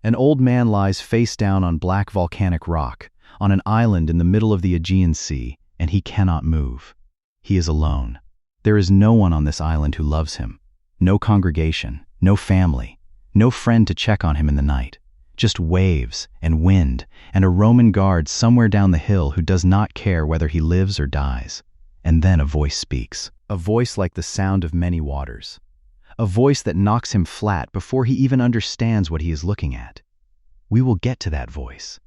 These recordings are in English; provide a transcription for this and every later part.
An old man lies face down on black volcanic rock, on an island in the middle of the Aegean Sea, and he cannot move. He is alone. There is no one on this island who loves him. No congregation, no family, no friend to check on him in the night. Just waves and wind and a Roman guard somewhere down the hill who does not care whether he lives or dies. And then a voice speaks. A voice like the sound of many waters. A voice that knocks him flat before he even understands what he is looking at. We will get to that voice.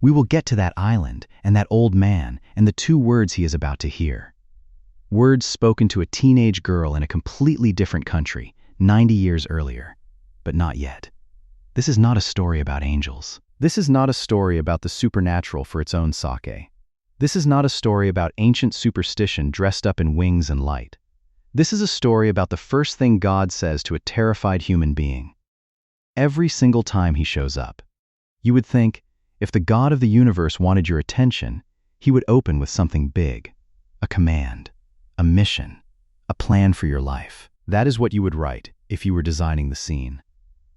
We will get to that island and that old man and the two words he is about to hear. Words spoken to a teenage girl in a completely different country, 90 years earlier. But not yet. This is not a story about angels. This is not a story about the supernatural for its own sake. This is not a story about ancient superstition dressed up in wings and light. This is a story about the first thing God says to a terrified human being. Every single time he shows up. You would think, if the God of the universe wanted your attention, he would open with something big. A command, a mission, a plan for your life. That is what you would write if you were designing the scene.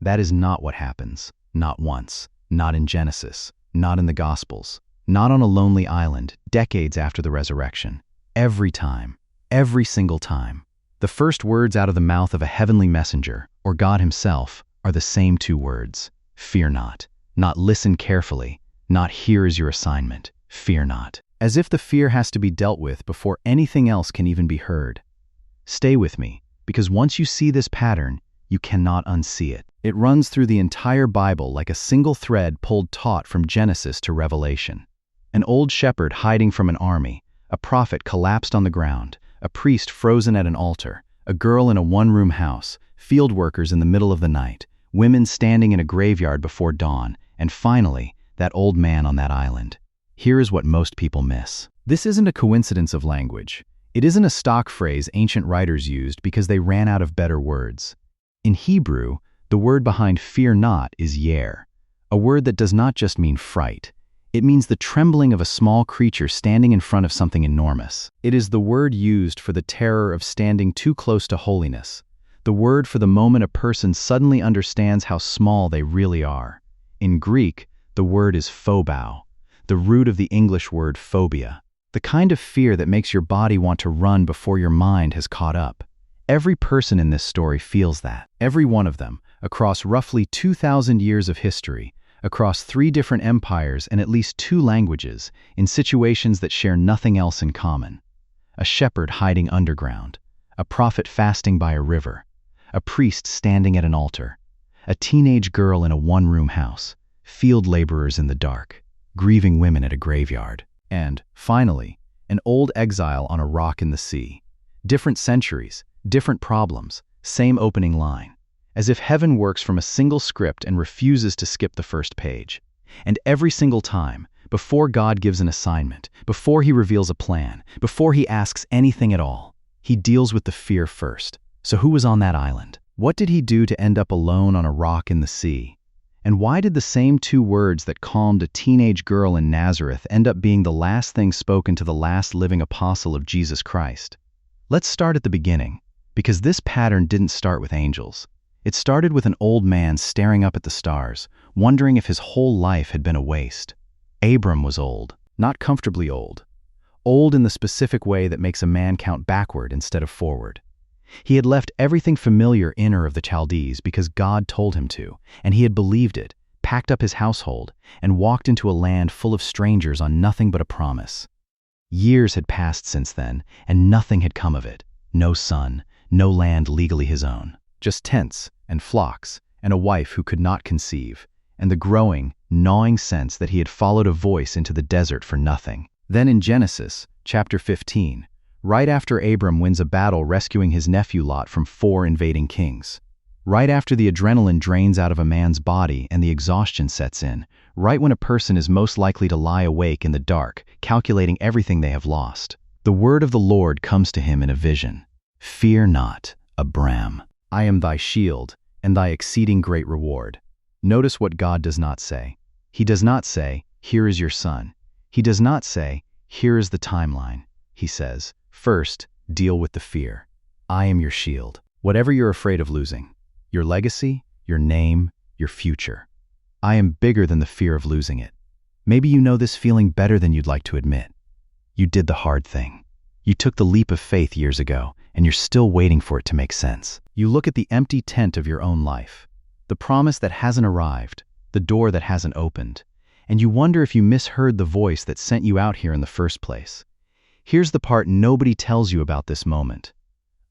That is not what happens. Not once. Not in Genesis. Not in the Gospels. Not on a lonely island, decades after the resurrection. Every time. Every single time. The first words out of the mouth of a heavenly messenger, or God himself, are the same two words. Fear not. Not listen carefully. Not here is your assignment. Fear not. As if the fear has to be dealt with before anything else can even be heard. Stay with me, because once you see this pattern, you cannot unsee it. It runs through the entire Bible like a single thread pulled taut from Genesis to Revelation. An old shepherd hiding from an army, a prophet collapsed on the ground, a priest frozen at an altar, a girl in a one-room house, field workers in the middle of the night, women standing in a graveyard before dawn, and finally, that old man on that island. Here is what most people miss. This isn't a coincidence of language. It isn't a stock phrase ancient writers used because they ran out of better words. In Hebrew, the word behind fear not is yer, a word that does not just mean fright. It means the trembling of a small creature standing in front of something enormous. It is the word used for the terror of standing too close to holiness, the word for the moment a person suddenly understands how small they really are. In Greek, the word is phobao, the root of the English word phobia, the kind of fear that makes your body want to run before your mind has caught up. Every person in this story feels that. Every one of them, across roughly 2,000 years of history, across 3 different empires and at least 2 languages, in situations that share nothing else in common. A shepherd hiding underground, a prophet fasting by a river, a priest standing at an altar, a teenage girl in a one-room house, field laborers in the dark, grieving women at a graveyard, and, finally, an old exile on a rock in the sea. Different centuries, different problems, same opening line. As if heaven works from a single script and refuses to skip the first page. And every single time, before God gives an assignment, before he reveals a plan, before he asks anything at all, he deals with the fear first. So who was on that island? What did he do to end up alone on a rock in the sea? And why did the same 2 words that calmed a teenage girl in Nazareth end up being the last thing spoken to the last living apostle of Jesus Christ? Let's start at the beginning, because this pattern didn't start with angels. It started with an old man staring up at the stars, wondering if his whole life had been a waste. Abram was old, not comfortably old. Old in the specific way that makes a man count backward instead of forward. He had left everything familiar in Ur of the Chaldees because God told him to, and he had believed it, packed up his household, and walked into a land full of strangers on nothing but a promise. Years had passed since then, and nothing had come of it. No son, no land legally his own. Just tents and flocks and a wife who could not conceive, and the growing, gnawing sense that he had followed a voice into the desert for nothing. Then in Genesis, chapter 15, right after Abram wins a battle rescuing his nephew Lot from 4 invading kings, right after the adrenaline drains out of a man's body and the exhaustion sets in, right when a person is most likely to lie awake in the dark, calculating everything they have lost, the word of the Lord comes to him in a vision. Fear not, Abram. I am thy shield, and thy exceeding great reward. Notice what God does not say. He does not say, here is your son. He does not say, here is the timeline. He says, first, deal with the fear. I am your shield. Whatever you're afraid of losing, your legacy, your name, your future. I am bigger than the fear of losing it. Maybe you know this feeling better than you'd like to admit. You did the hard thing. You took the leap of faith years ago, and you're still waiting for it to make sense. You look at the empty tent of your own life, the promise that hasn't arrived, the door that hasn't opened, and you wonder if you misheard the voice that sent you out here in the first place. Here's the part nobody tells you about this moment.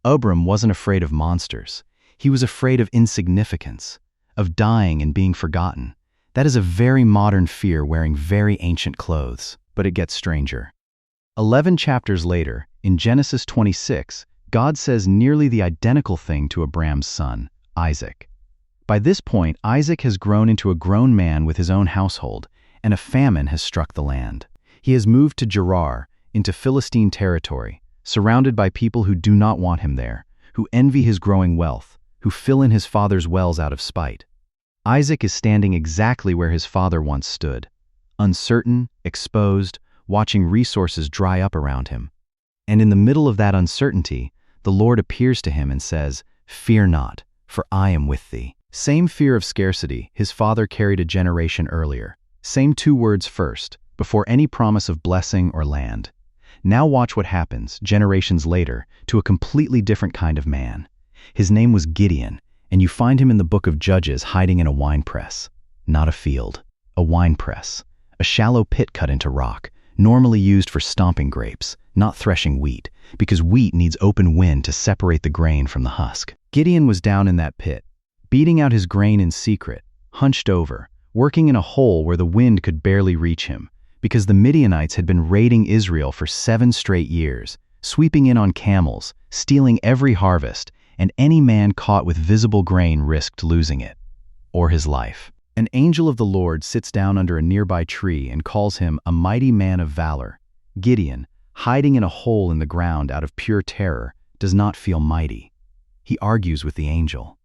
Abram wasn't afraid of monsters. He was afraid of insignificance, of dying and being forgotten. That is a very modern fear wearing very ancient clothes, but it gets stranger. 11 chapters later, in Genesis 26, God says nearly the identical thing to Abram's son, Isaac. By this point, Isaac has grown into a grown man with his own household, and a famine has struck the land. He has moved to Gerar, into Philistine territory, surrounded by people who do not want him there, who envy his growing wealth, who fill in his father's wells out of spite. Isaac is standing exactly where his father once stood, uncertain, exposed, watching resources dry up around him. And in the middle of that uncertainty, the Lord appears to him and says, "Fear not, for I am with thee." Same fear of scarcity his father carried a generation earlier. Same two words first, before any promise of blessing or land. Now watch what happens, generations later, to a completely different kind of man. His name was Gideon, and you find him in the book of Judges hiding in a winepress. Not a field, a winepress. A shallow pit cut into rock, normally used for stomping grapes, not threshing wheat, because wheat needs open wind to separate the grain from the husk. Gideon was down in that pit, beating out his grain in secret, hunched over, working in a hole where the wind could barely reach him, because the Midianites had been raiding Israel for 7 straight years, sweeping in on camels, stealing every harvest, and any man caught with visible grain risked losing it, or his life. An angel of the Lord sits down under a nearby tree and calls him a mighty man of valor. Gideon, hiding in a hole in the ground out of pure terror, does not feel mighty. He argues with the angel.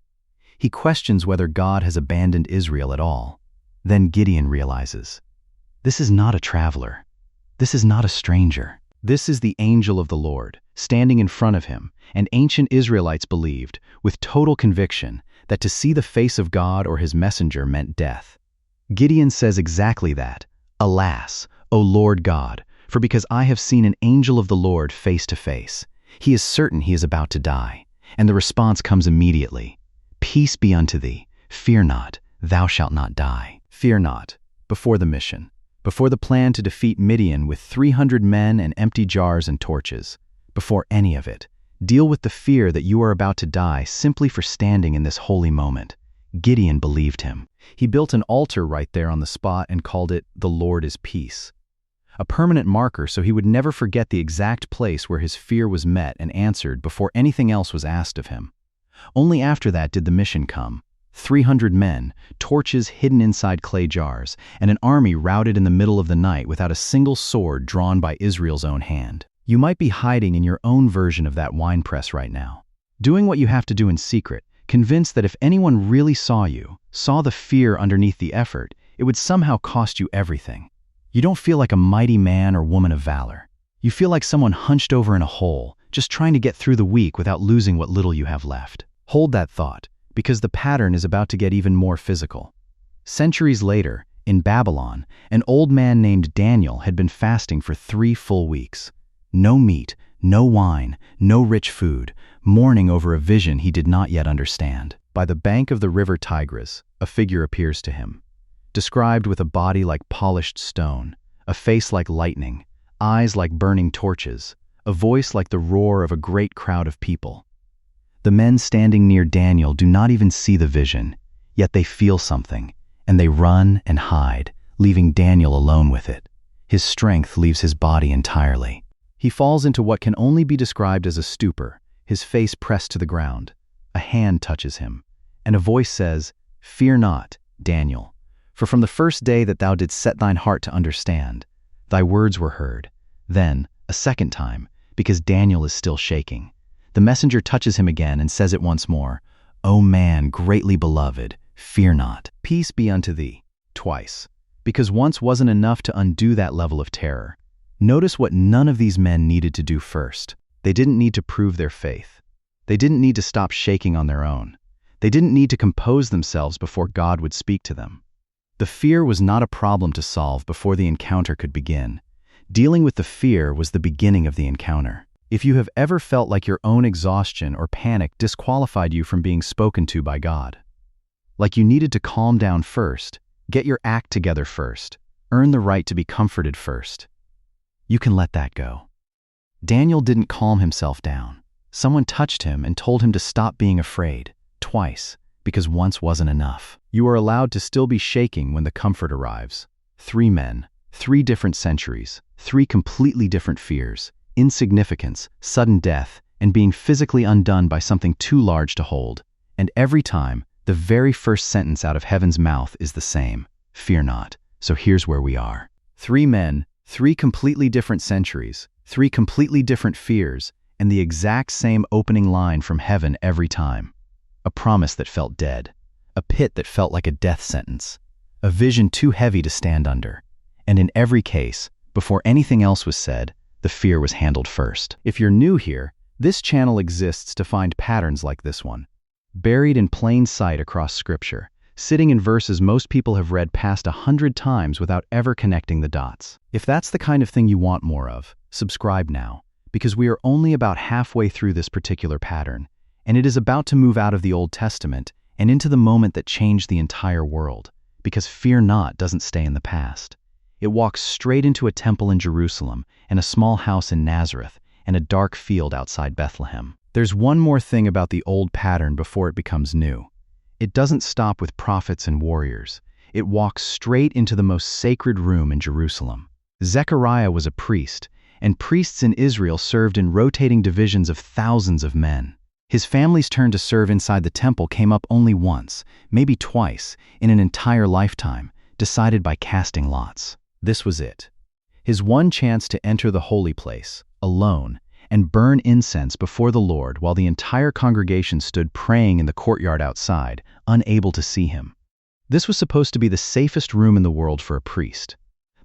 He questions whether God has abandoned Israel at all. Then Gideon realizes, this is not a traveler. This is not a stranger. This is the angel of the Lord, standing in front of him, and ancient Israelites believed, with total conviction, that to see the face of God or his messenger meant death. Gideon says exactly that. Alas, O Lord God, for because I have seen an angel of the Lord face to face. He is certain he is about to die. And the response comes immediately. Peace be unto thee. Fear not, thou shalt not die. Fear not. Before the mission. Before the plan to defeat Midian with 300 men and empty jars and torches. Before any of it. Deal with the fear that you are about to die simply for standing in this holy moment. Gideon believed him. He built an altar right there on the spot and called it, "The Lord is Peace." A permanent marker so he would never forget the exact place where his fear was met and answered before anything else was asked of him. Only after that did the mission come. 300 men, torches hidden inside clay jars, and an army routed in the middle of the night without a single sword drawn by Israel's own hand. You might be hiding in your own version of that winepress right now, doing what you have to do in secret, convinced that if anyone really saw you, saw the fear underneath the effort, it would somehow cost you everything. You don't feel like a mighty man or woman of valor. You feel like someone hunched over in a hole, just trying to get through the week without losing what little you have left. Hold that thought, because the pattern is about to get even more physical. Centuries later, in Babylon, an old man named Daniel had been fasting for 3 full weeks. No meat, no wine, no rich food, mourning over a vision he did not yet understand. By the bank of the river Tigris, a figure appears to him, described with a body like polished stone, a face like lightning, eyes like burning torches, a voice like the roar of a great crowd of people. The men standing near Daniel do not even see the vision, yet they feel something, and they run and hide, leaving Daniel alone with it. His strength leaves his body entirely. He falls into what can only be described as a stupor, his face pressed to the ground. A hand touches him, and a voice says, "Fear not, Daniel, for from the first day that thou didst set thine heart to understand, thy words were heard." Then, a second time, because Daniel is still shaking, the messenger touches him again and says it once more, "O man greatly beloved, fear not. Peace be unto thee," twice, because once wasn't enough to undo that level of terror. Notice what none of these men needed to do first. They didn't need to prove their faith. They didn't need to stop shaking on their own. They didn't need to compose themselves before God would speak to them. The fear was not a problem to solve before the encounter could begin. Dealing with the fear was the beginning of the encounter. If you have ever felt like your own exhaustion or panic disqualified you from being spoken to by God, like you needed to calm down first, get your act together first, earn the right to be comforted first, you can let that go. Daniel didn't calm himself down. Someone touched him and told him to stop being afraid, twice, because once wasn't enough. You are allowed to still be shaking when the comfort arrives. 3 men, 3 different centuries, 3 completely different fears, insignificance, sudden death, and being physically undone by something too large to hold. And every time, the very first sentence out of heaven's mouth is the same: fear not. So here's where we are. 3 men, 3 completely different centuries, 3 completely different fears, and the exact same opening line from heaven every time. A promise that felt dead, a pit that felt like a death sentence, a vision too heavy to stand under. And in every case, before anything else was said, the fear was handled first. If you're new here, this channel exists to find patterns like this one, buried in plain sight across Scripture, sitting in verses most people have read past 100 times without ever connecting the dots. If that's the kind of thing you want more of, subscribe now, because we are only about halfway through this particular pattern, and it is about to move out of the Old Testament and into the moment that changed the entire world, because fear not doesn't stay in the past. It walks straight into a temple in Jerusalem and a small house in Nazareth and a dark field outside Bethlehem. There's one more thing about the old pattern before it becomes new. It doesn't stop with prophets and warriors. It walks straight into the most sacred room in Jerusalem. Zechariah was a priest, and priests in Israel served in rotating divisions of thousands of men. His family's turn to serve inside the temple came up only once, maybe twice, in an entire lifetime, decided by casting lots. This was it. His one chance to enter the holy place, alone, and burn incense before the Lord while the entire congregation stood praying in the courtyard outside, unable to see him. This was supposed to be the safest room in the world for a priest,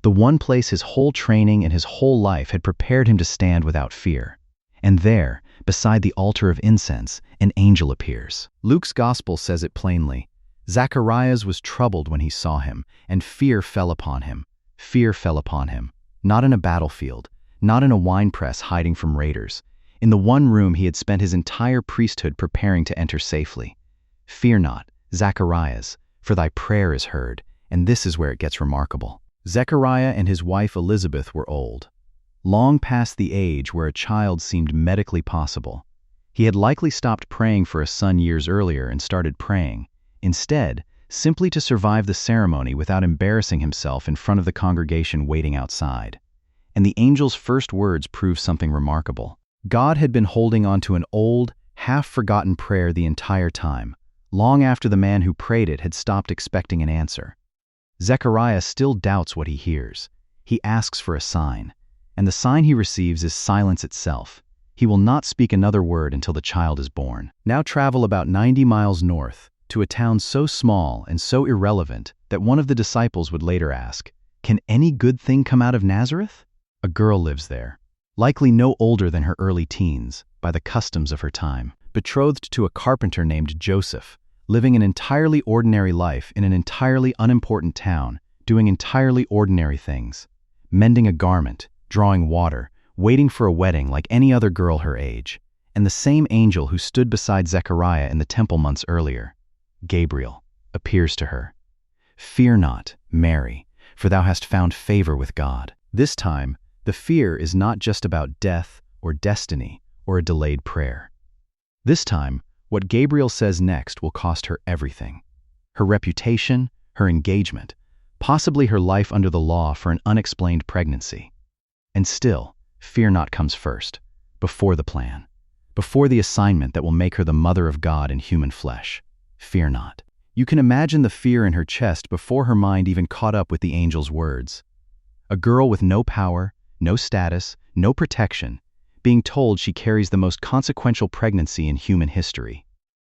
the one place his whole training and his whole life had prepared him to stand without fear. And there, beside the altar of incense, an angel appears. Luke's gospel says it plainly. Zacharias was troubled when he saw him, and fear fell upon him. Fear fell upon him, not in a battlefield, not in a winepress hiding from raiders, in the one room he had spent his entire priesthood preparing to enter safely. Fear not, Zacharias, for thy prayer is heard, and this is where it gets remarkable. Zechariah and his wife Elizabeth were old, long past the age where a child seemed medically possible. He had likely stopped praying for a son years earlier and started praying, instead, simply to survive the ceremony without embarrassing himself in front of the congregation waiting outside. And the angel's first words prove something remarkable. God had been holding on to an old, half-forgotten prayer the entire time, long after the man who prayed it had stopped expecting an answer. Zechariah still doubts what he hears. He asks for a sign, and the sign he receives is silence itself. He will not speak another word until the child is born. Now travel about 90 miles north, to a town so small and so irrelevant that one of the disciples would later ask, "Can any good thing come out of Nazareth?" A girl lives there, likely no older than her early teens, by the customs of her time, betrothed to a carpenter named Joseph, living an entirely ordinary life in an entirely unimportant town, doing entirely ordinary things, mending a garment, drawing water, waiting for a wedding like any other girl her age, and the same angel who stood beside Zechariah in the temple months earlier, Gabriel, appears to her. "Fear not, Mary, for thou hast found favor with God." This time, the fear is not just about death or destiny or a delayed prayer. This time, what Gabriel says next will cost her everything. Her reputation, her engagement, possibly her life under the law for an unexplained pregnancy. And still, fear not comes first, before the plan, before the assignment that will make her the mother of God in human flesh. Fear not. You can imagine the fear in her chest before her mind even caught up with the angel's words. A girl with no power, no status, no protection, being told she carries the most consequential pregnancy in human history.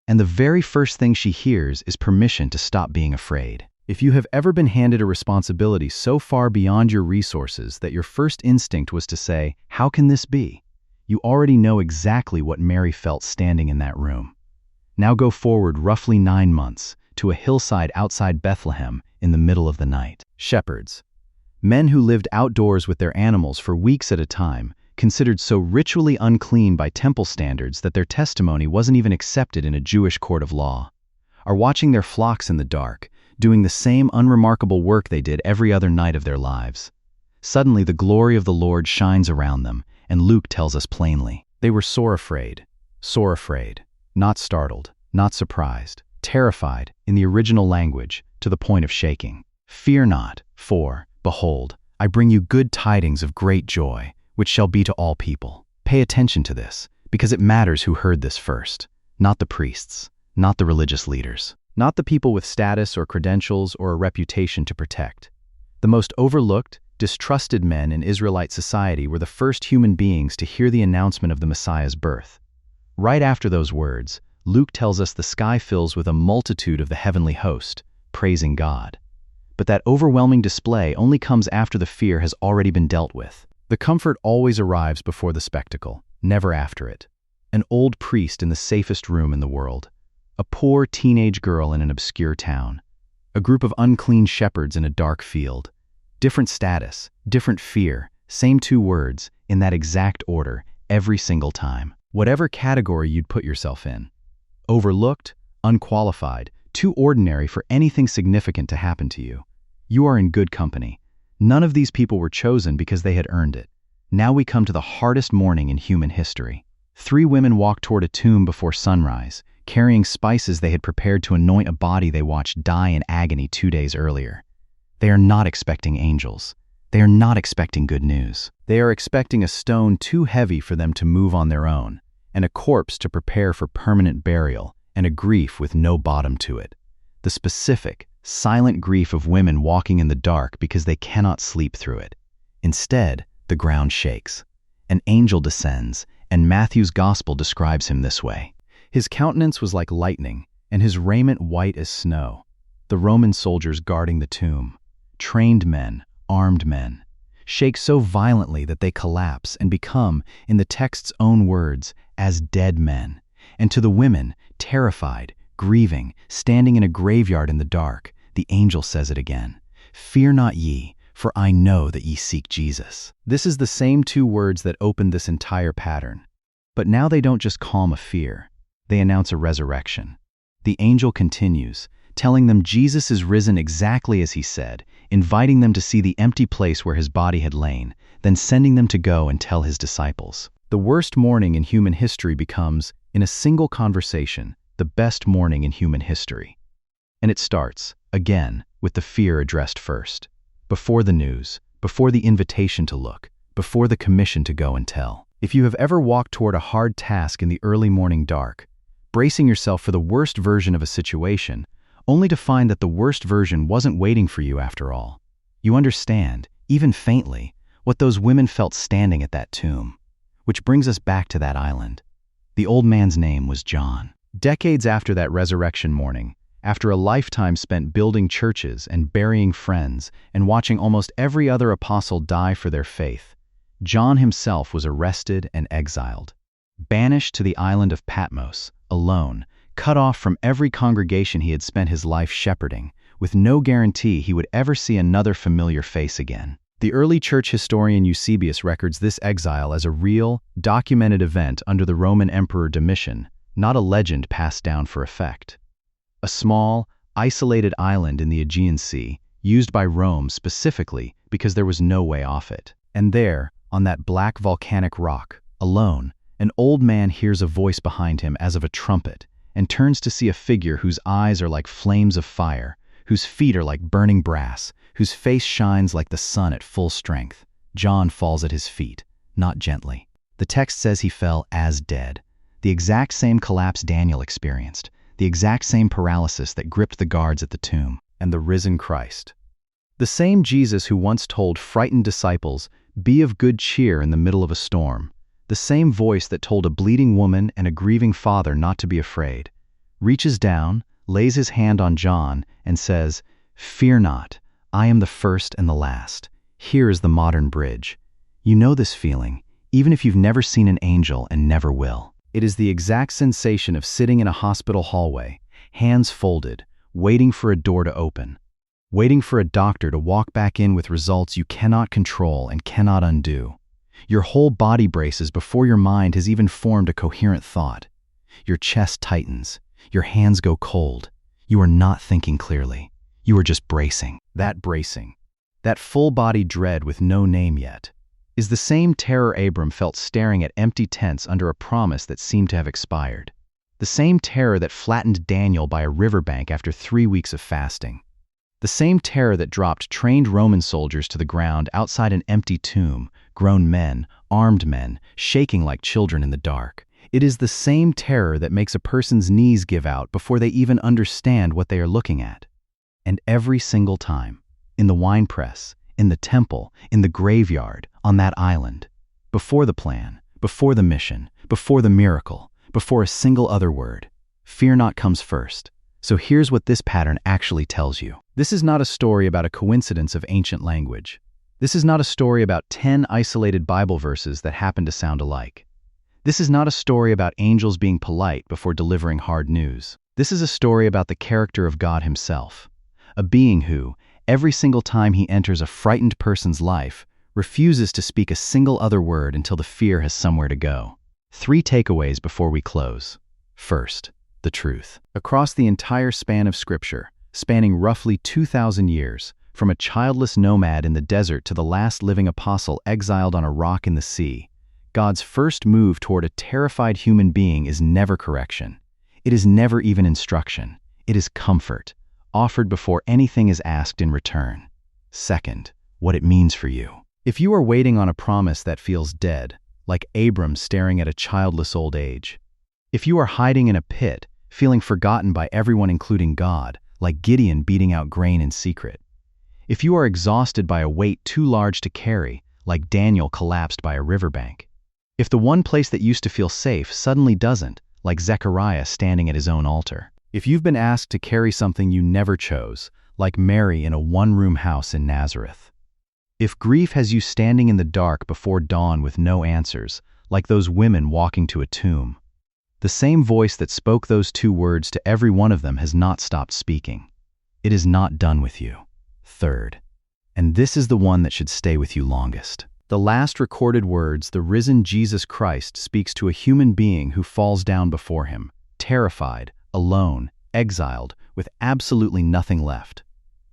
And the very first thing she hears is permission to stop being afraid. If you have ever been handed a responsibility so far beyond your resources that your first instinct was to say, "How can this be?" you already know exactly what Mary felt standing in that room. Now go forward roughly 9 months, to a hillside outside Bethlehem in the middle of the night. Shepherds, men who lived outdoors with their animals for weeks at a time, considered so ritually unclean by temple standards that their testimony wasn't even accepted in a Jewish court of law, are watching their flocks in the dark, doing the same unremarkable work they did every other night of their lives. Suddenly the glory of the Lord shines around them, and Luke tells us plainly, they were sore afraid, not startled, not surprised, terrified in the original language to the point of shaking. Fear not, for, behold, I bring you good tidings of great joy, which shall be to all people. Pay attention to this, because it matters who heard this first, not the priests, not the religious leaders, not the people with status or credentials or a reputation to protect. The most overlooked, distrusted men in Israelite society were the first human beings to hear the announcement of the Messiah's birth. Right after those words, Luke tells us the sky fills with a multitude of the heavenly host, praising God. But that overwhelming display only comes after the fear has already been dealt with. The comfort always arrives before the spectacle, never after it. An old priest in the safest room in the world, a poor teenage girl in an obscure town, a group of unclean shepherds in a dark field. Different status, different fear, same two words, in that exact order, every single time. Whatever category you'd put yourself in. Overlooked, unqualified, too ordinary for anything significant to happen to you. You are in good company. None of these people were chosen because they had earned it. Now we come to the hardest morning in human history. 3 women walked toward a tomb before sunrise, carrying spices they had prepared to anoint a body they watched die in agony 2 days earlier. They are not expecting angels. They are not expecting good news. They are expecting a stone too heavy for them to move on their own, and a corpse to prepare for permanent burial, and a grief with no bottom to it. The specific, silent grief of women walking in the dark because they cannot sleep through it. Instead, the ground shakes. An angel descends, and Matthew's gospel describes him this way. His countenance was like lightning, and his raiment white as snow. The Roman soldiers guarding the tomb, trained men, armed men, shake so violently that they collapse and become, in the text's own words, as dead men. And to the women, terrified, grieving, standing in a graveyard in the dark, the angel says it again. Fear not ye, for I know that ye seek Jesus. This is the same 2 words that opened this entire pattern. But now they don't just calm a fear. They announce a resurrection. The angel continues, telling them Jesus is risen exactly as he said, inviting them to see the empty place where his body had lain, then sending them to go and tell his disciples. The worst morning in human history becomes, in a single conversation, the best morning in human history. And it starts, again, with the fear addressed first. Before the news, before the invitation to look, before the commission to go and tell. If you have ever walked toward a hard task in the early morning dark, bracing yourself for the worst version of a situation, only to find that the worst version wasn't waiting for you after all, you understand, even faintly, what those women felt standing at that tomb. Which brings us back to that island. The old man's name was John. Decades after that resurrection morning, after a lifetime spent building churches and burying friends and watching almost every other apostle die for their faith, John himself was arrested and exiled, banished to the island of Patmos, alone, cut off from every congregation he had spent his life shepherding, with no guarantee he would ever see another familiar face again. The early church historian Eusebius records this exile as a real, documented event under the Roman Emperor Domitian, not a legend passed down for effect. A small, isolated island in the Aegean Sea, used by Rome specifically because there was no way off it. And there, on that black volcanic rock, alone, an old man hears a voice behind him as of a trumpet, and turns to see a figure whose eyes are like flames of fire, whose feet are like burning brass, whose face shines like the sun at full strength. John falls at his feet, not gently. The text says he fell as dead, the exact same collapse Daniel experienced, the exact same paralysis that gripped the guards at the tomb, and the risen Christ. The same Jesus who once told frightened disciples, "Be of good cheer" in the middle of a storm, the same voice that told a bleeding woman and a grieving father not to be afraid, reaches down, lays his hand on John, and says, "Fear not, I am the first and the last." Here is the modern bridge. You know this feeling, even if you've never seen an angel and never will. It is the exact sensation of sitting in a hospital hallway, hands folded, waiting for a door to open, waiting for a doctor to walk back in with results you cannot control and cannot undo. Your whole body braces before your mind has even formed a coherent thought. Your chest tightens. Your hands go cold. You are not thinking clearly. You are just bracing. That bracing, that full-body dread with no name yet, is the same terror Abram felt staring at empty tents under a promise that seemed to have expired. The same terror that flattened Daniel by a riverbank after 3 weeks of fasting. The same terror that dropped trained Roman soldiers to the ground outside an empty tomb, grown men, armed men, shaking like children in the dark. It is the same terror that makes a person's knees give out before they even understand what they are looking at. And every single time, in the winepress, in the temple, in the graveyard, on that island, before the plan, before the mission, before the miracle, before a single other word, fear not comes first. So here's what this pattern actually tells you. This is not a story about a coincidence of ancient language. This is not a story about 10 isolated Bible verses that happen to sound alike. This is not a story about angels being polite before delivering hard news. This is a story about the character of God himself, a being who, every single time he enters a frightened person's life, refuses to speak a single other word until the fear has somewhere to go. 3 takeaways before we close. First, the truth. Across the entire span of Scripture, spanning roughly 2,000 years, from a childless nomad in the desert to the last living apostle exiled on a rock in the sea, God's first move toward a terrified human being is never correction. It is never even instruction. It is comfort, offered before anything is asked in return. Second, what it means for you. If you are waiting on a promise that feels dead, like Abram staring at a childless old age, if you are hiding in a pit, feeling forgotten by everyone including God, like Gideon beating out grain in secret, if you are exhausted by a weight too large to carry, like Daniel collapsed by a riverbank, if the one place that used to feel safe suddenly doesn't, like Zechariah standing at his own altar, if you've been asked to carry something you never chose, like Mary in a one-room house in Nazareth, if grief has you standing in the dark before dawn with no answers, like those women walking to a tomb, the same voice that spoke those 2 words to every one of them has not stopped speaking. It is not done with you. Third, and this is the one that should stay with you longest. The last recorded words the risen Jesus Christ speaks to a human being who falls down before him, terrified, alone, exiled, with absolutely nothing left,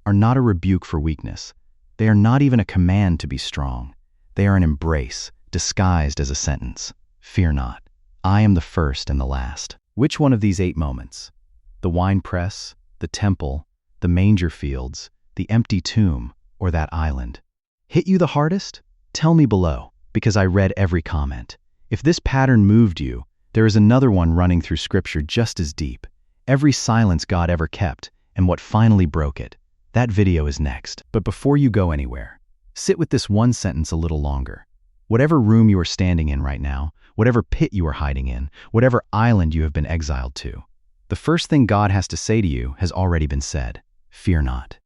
are not a rebuke for weakness. They are not even a command to be strong. They are an embrace, disguised as a sentence. Fear not. I am the first and the last. Which one of these 8 moments, the winepress, the temple, the manger fields, the empty tomb, or that island, hit you the hardest? Tell me below, because I read every comment. If this pattern moved you, there is another one running through Scripture just as deep. Every silence God ever kept, and what finally broke it. That video is next. But before you go anywhere, sit with this one sentence a little longer. Whatever room you are standing in right now, whatever pit you are hiding in, whatever island you have been exiled to, the first thing God has to say to you has already been said. Fear not.